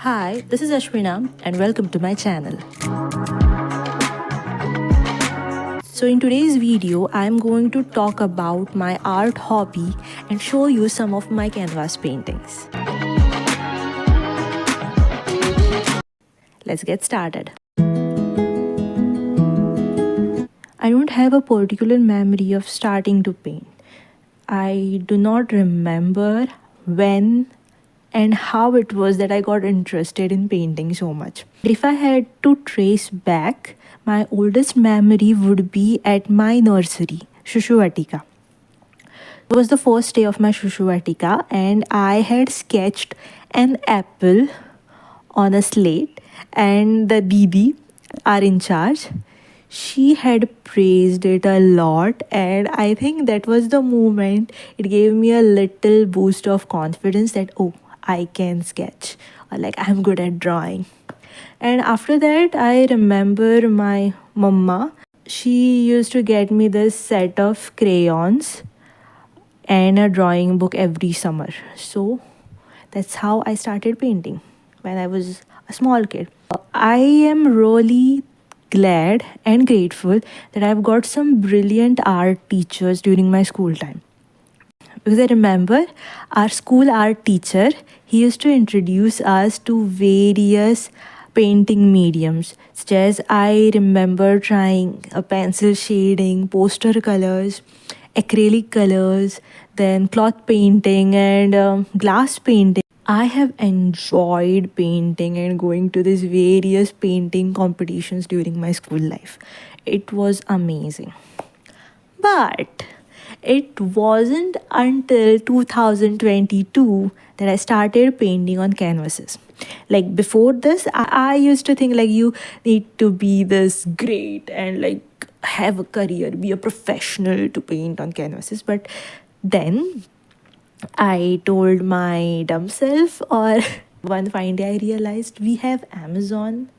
Hi, this is Ashwina and welcome to my channel. So in today's video, I'm going to talk about my art hobby and show you some of my canvas paintings. Let's get started. I don't have a particular memory of starting to paint. I do not remember when and how it was that I got interested in painting so much. If I had to trace back, my oldest memory would be at my nursery, Shushuvatika. It was the first day of my Shushuvatika and I had sketched an apple on a slate, and the Didi are in charge. She had praised it a lot, and I think that was the moment it gave me a little boost of confidence that, oh, I can sketch, or like I'm good at drawing. And after that, I remember my mama. She used to get me this set of crayons and a drawing book every summer. So that's how I started painting when I was a small kid. I am really glad and grateful that I've got some brilliant art teachers during my school time. Because I remember our school art teacher, he used to introduce us to various painting mediums, such as I remember trying a pencil shading, poster colors, acrylic colors, then cloth painting and glass painting. I have enjoyed painting and going to these various painting competitions during my school life. It was amazing. But it wasn't until 2022 that I started painting on canvases. Like before this, I used to think like you need to be this great and like have a career, be a professional to paint on canvases. But then I told my dumb self, or one fine day I realized we have Amazon,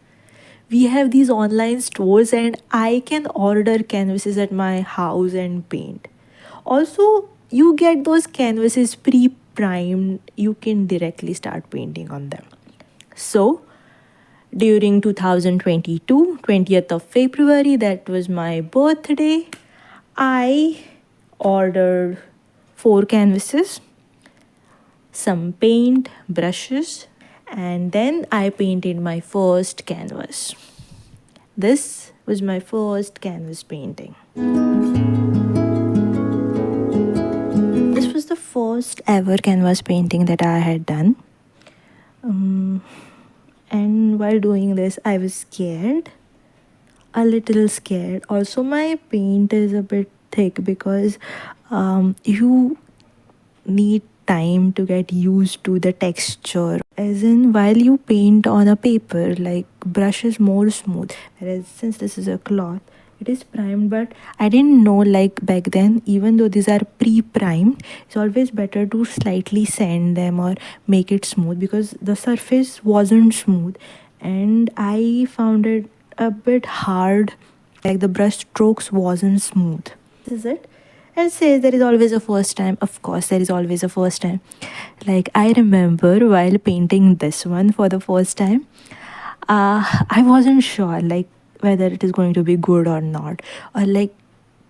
we have these online stores, and I can order canvases at my house and paint. Also, you get those canvases pre-primed, you can directly start painting on them. So, during 2022, 20th of February, that was my birthday, I ordered 4 canvases, some paint, brushes, and then I painted my first canvas. This was my first canvas painting. This was the first ever canvas painting that I had done. And while doing this, I was scared, a little scared. Also, my paint is a bit thick because you need time to get used to the texture. As in, while you paint on a paper, like brush is more smooth, whereas since this is a cloth, it is primed. But I didn't know, like back then, even though these are pre-primed, it's always better to slightly sand them or make it smooth, because the surface wasn't smooth and I found it a bit hard, like the brush strokes wasn't smooth. This is it. And say there is always a first time. Of course, there is always a first time. Like I remember while painting this one for the first time, I wasn't sure like whether it is going to be good or not, or like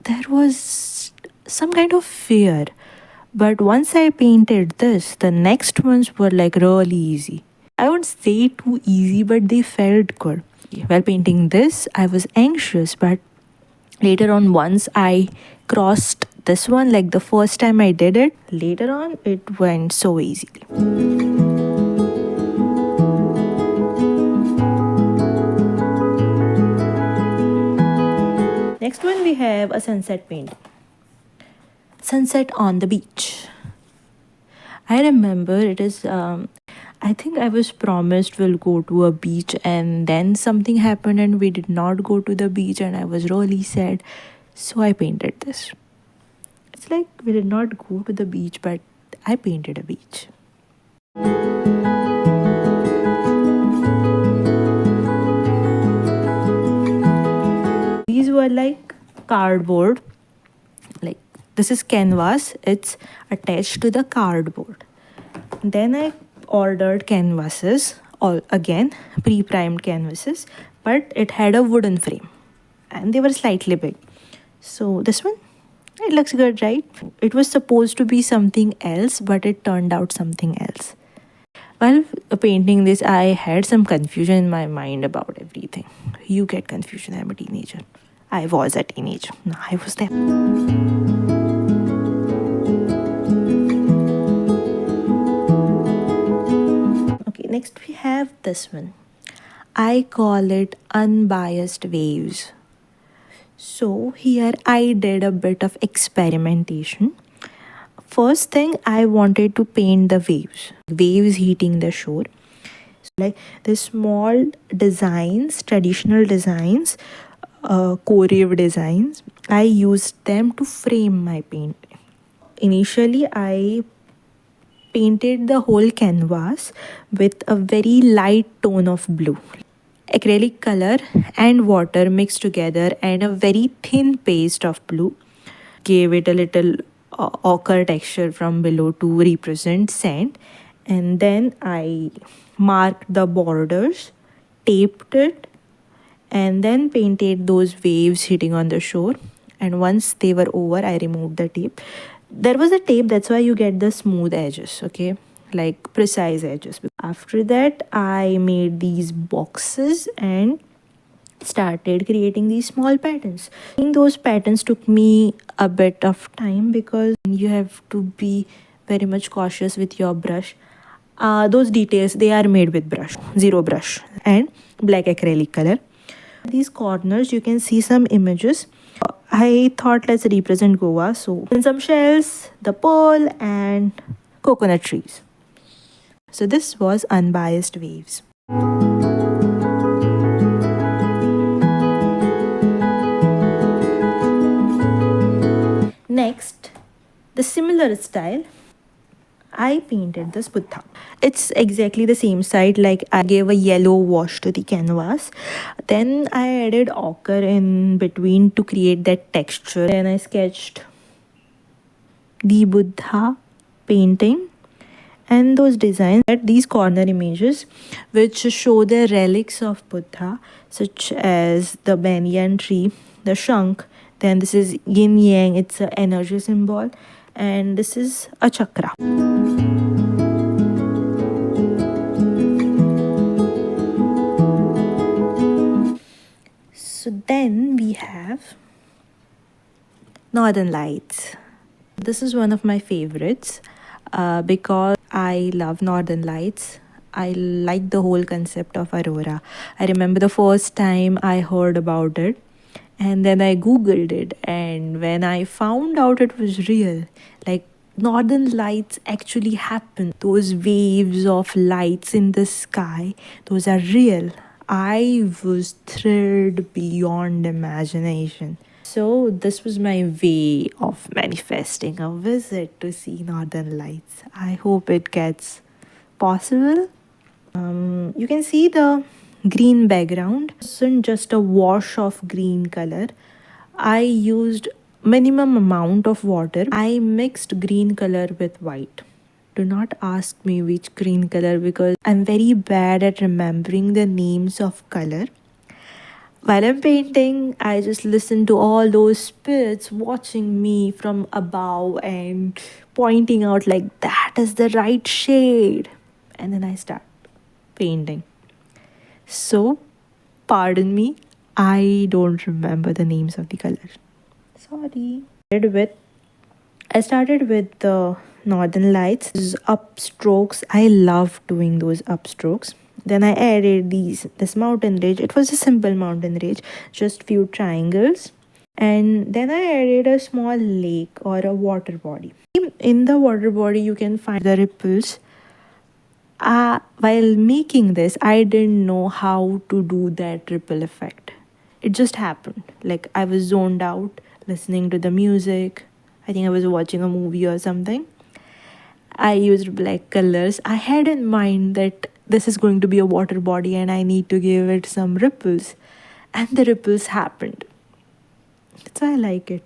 there was some kind of fear. But once I painted this, the next ones were like really easy. I won't say too easy, but they felt good. While painting this, I was anxious, but later on, once I crossed this one, like the first time I did it, later on it went so easily. Next one, we have a sunset painting. Sunset on the beach. I remember it is, I think I was promised we'll go to a beach, and then something happened and we did not go to the beach, and I was really sad. So I painted this. It's like we did not go to the beach, but I painted a beach. These were like cardboard. Like this is canvas, it's attached to the cardboard. Then I ordered canvases all again pre-primed canvases, but it had a wooden frame and they were slightly big. So this one, it looks good, right? It was supposed to be something else, but it turned out something else. While painting this, I had some confusion in my mind about everything. You get confusion. I'm a teenager. I was a teenager. No, I was there. Okay, next we have this one. I call it unbiased waves. So here I did a bit of experimentation. First thing, I wanted to paint the waves hitting the shore. So like the small designs, traditional designs, choreo designs, I used them to frame my paint. Initially, I painted the whole canvas with a very light tone of blue. Acrylic color and water mixed together and a very thin paste of blue gave it a little ochre texture from below to represent sand. And then I marked the borders, taped it, and then painted those waves hitting on the shore. And once they were over, I removed the tape. There was a tape, that's why you get the smooth edges, okay, like precise edges. After that, I made these boxes and started creating these small patterns. Those patterns took me a bit of time because you have to be very much cautious with your brush. Those details, they are made with brush, zero brush and black acrylic color. These corners, you can see some images. I thought let's represent Goa. So in some shells, the pearl and coconut trees. So this was unbiased waves. Next, the similar style, I painted this Buddha. It's exactly the same side, like I gave a yellow wash to the canvas. Then I added ochre in between to create that texture. Then I sketched the Buddha painting and those designs at these corner images which show the relics of Buddha, such as the banyan tree, the shank. Then this is yin yang, it's an energy symbol, and this is a chakra. So then we have Northern Lights. This is one of my favorites because I love Northern Lights. I like the whole concept of aurora. I remember the first time I heard about it, and then I googled it, and when I found out it was real, like Northern Lights actually happen. Those waves of lights in the sky, those are real. I was thrilled beyond imagination. So this was my way of manifesting a visit to see Northern Lights. I hope it gets possible. You can see the green background. It isn't just a wash of green color. I used minimum amount of water. I mixed green color with white. Do not ask me which green color because I'm very bad at remembering the names of color. While I'm painting, I just listen to all those spirits watching me from above and pointing out like that is the right shade. And then I start painting. So, pardon me, I don't remember the names of the colors. Sorry. I started with the Northern Lights. Upstrokes. I love doing those upstrokes. Then I added this mountain ridge. It was a simple mountain ridge, just few triangles. And then I added a small lake or a water body. In the water body, you can find the ripples. While making this, I didn't know how to do that ripple effect. It just happened. Like I was zoned out, listening to the music. I think I was watching a movie or something. I used black colors. I had in mind that this is going to be a water body and I need to give it some ripples. And the ripples happened. That's why I like it.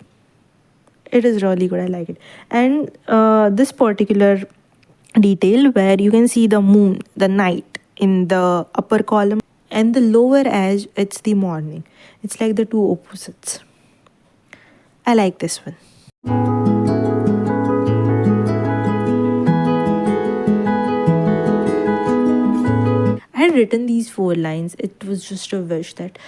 It is really good. I like it. And this particular detail where you can see the moon, the night in the upper column, and the lower edge, it's the morning. It's like the two opposites. I like this one. I had written these 4 lines. It was just a wish that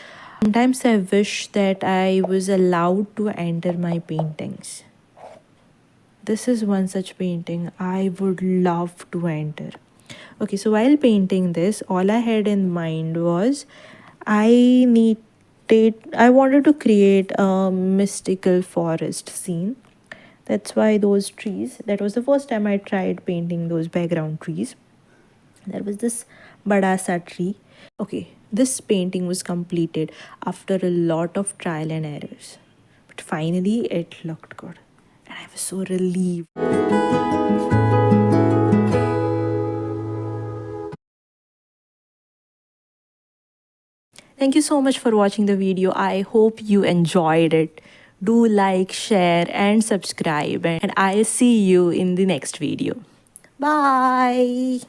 sometimes I wish that I was allowed to enter my paintings. This is one such painting I would love to enter. Okay, so while painting this, all I had in mind was I wanted to create a mystical forest scene. That's why those trees, that was the first time I tried painting those background trees. There was this Badasa tree. Okay, this painting was completed after a lot of trial and errors. But finally, it looked good. And I was so relieved. Thank you so much for watching the video. I hope you enjoyed it. Do like, share, and subscribe. And I'll see you in the next video. Bye.